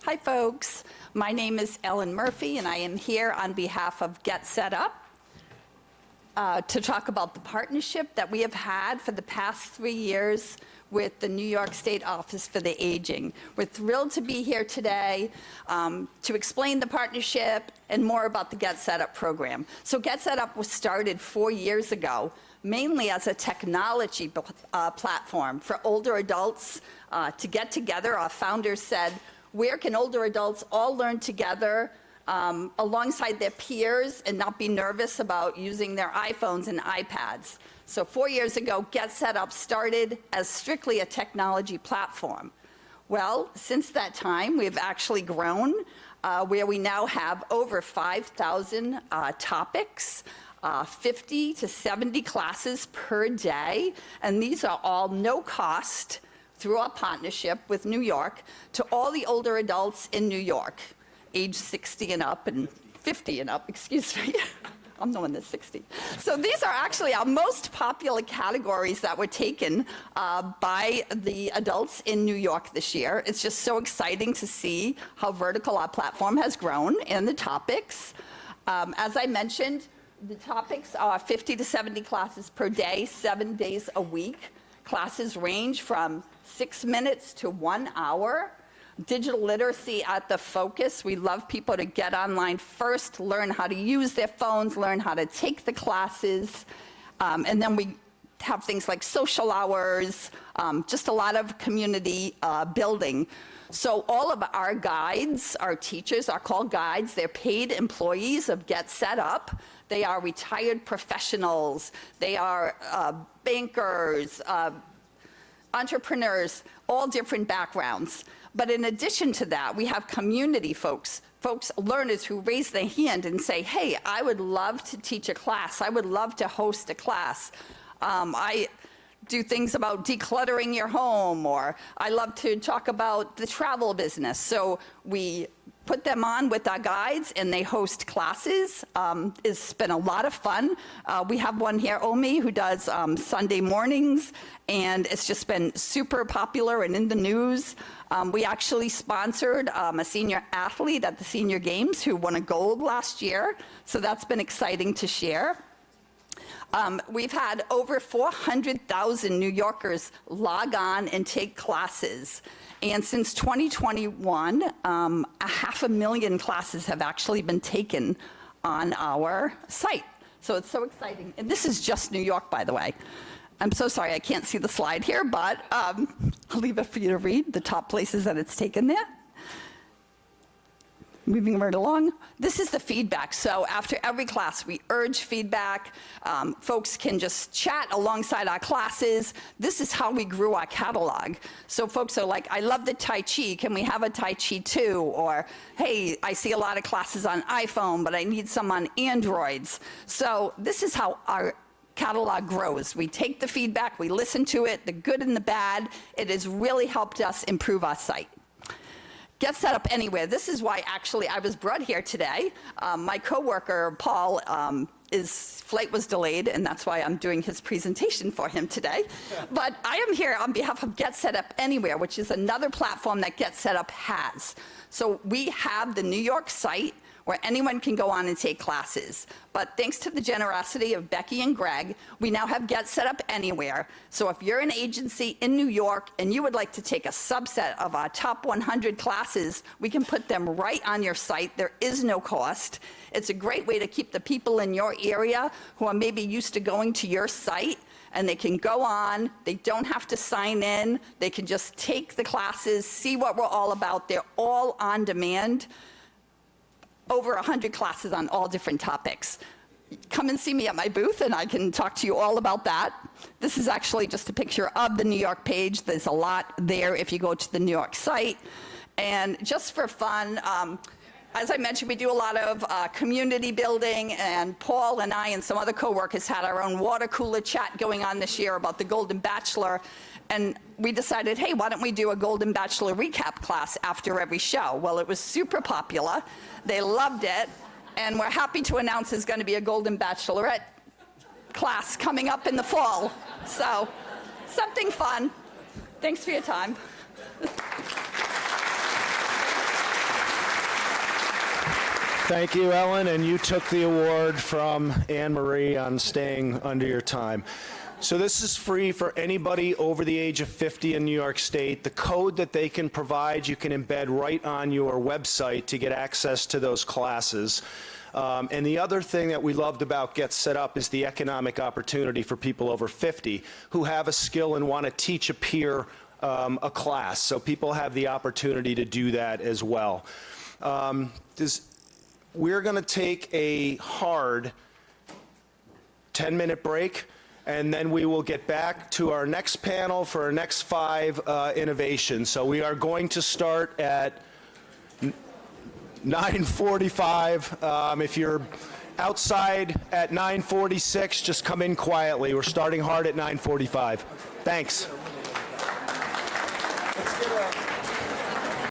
Hi, folks. My name is Ellen Murphy, and I am here on behalf of GetSetUp to talk about the partnership that we have had for the past 3 years with the New York State Office for the Aging. We're thrilled to be here today to explain the partnership and more about the GetSetUp program. So GetSetUp was started 4 years ago, mainly as a technology platform for older adults to get together. Our founders said, where can older adults all learn together alongside their peers and not be nervous about using their iPhones and iPads? So 4 years ago, GetSetUp started as strictly a technology platform. Well, since that time, we've actually grown where we now have over 5,000 topics, 50 to 70 classes per day, and these are all no cost through our partnership with New York to all the older adults in New York, age 60 and up and 50 and up, excuse me. I'm the one that's 60. So these are actually our most popular categories that were taken by the adults in New York this year. It's just so exciting to see how vertical our platform has grown and the topics. As I mentioned, the topics are 50 to 70 classes per day, 7 days a week. Classes range from 6 minutes to 1 hour. Digital literacy at the focus. We love people to get online first, learn how to use their phones, learn how to take the classes, and then we have things like social hours, just a lot of community building. So all of our guides, our teachers are called guides. They're paid employees of GetSetUp. They are retired professionals. They are bankers, entrepreneurs, all different backgrounds. But in addition to that, we have community folks, learners who raise their hand and say, hey, I would love to teach a class. I would love to host a class. I do things about decluttering your home, or I love to talk about the travel business. So we put them on with our guides, and they host classes. It's been a lot of fun. We have one here, Omi, who does Sunday mornings, and it's just been super popular and in the news. We actually sponsored a senior athlete at the Senior Games who won a gold last year, so that's been exciting to share. We've had over 400,000 New Yorkers log on and take classes. And since 2021, 500,000 classes have actually been taken on our site. So it's so exciting. And this is just New York, by the way. I'm so sorry I can't see the slide here, but I'll leave it for you to read, the top places that it's taken there. Moving right along. This is the feedback. So after every class, we urge feedback. Folks can just chat alongside our classes. This is how we grew our catalog. So folks are like, I love the Tai Chi. Can we have a Tai Chi too? Or, hey, I see a lot of classes on iPhone, but I need some on Androids. So this is how our catalog grows. We take the feedback, we listen to it, the good and the bad. It has really helped us improve our site. GetSetUp Anywhere. This is why actually I was brought here today. My coworker, Paul, his flight was delayed, and that's why I'm doing his presentation for him today. But I am here on behalf of GetSetUp Anywhere, which is another platform that GetSetUp has. So we have the New York site where anyone can go on and take classes. But thanks to the generosity of Becky and Greg, we now have GetSetUp Anywhere. So if you're an agency in New York and you would like to take a subset of our top 100 classes, we can put them right on your site. There is no cost. It's a great way to keep the people in your area who are maybe used to going to your site, and they can go on, they don't have to sign in, they can just take the classes, see what we're all about. They're all on demand. Over 100 classes on all different topics. Come and see me at my booth, and I can talk to you all about that. This is actually just a picture of the New York page. There's a lot there if you go to the New York site. And just for fun, as I mentioned, we do a lot of community building, and Paul and I and some other coworkers had our own water cooler chat going on this year about the Golden Bachelor. And we decided, hey, why don't we do a Golden Bachelor recap class after every show? Well, it was super popular. They loved it. And we're happy to announce there's going to be a Golden Bachelorette class coming up in the fall. So, something fun. Thanks for your time. Thank you, Ellen, and you took the award from Anne Marie on staying under your time. So this is free for anybody over the age of 50 in New York State. The code that they can provide, you can embed right on your website to get access to those classes. And the other thing that we loved about GetSetUp is the economic opportunity for people over 50 who have a skill and want to teach a peer a class. So people have the opportunity to do that as well. We're going to take a hard 10-minute break, and then we will get back to our next panel for our next 5 innovations. So we are going to start at 9:45. If you're outside at 9:46, just come in quietly. We're starting hard at 9:45. Thanks. Let's get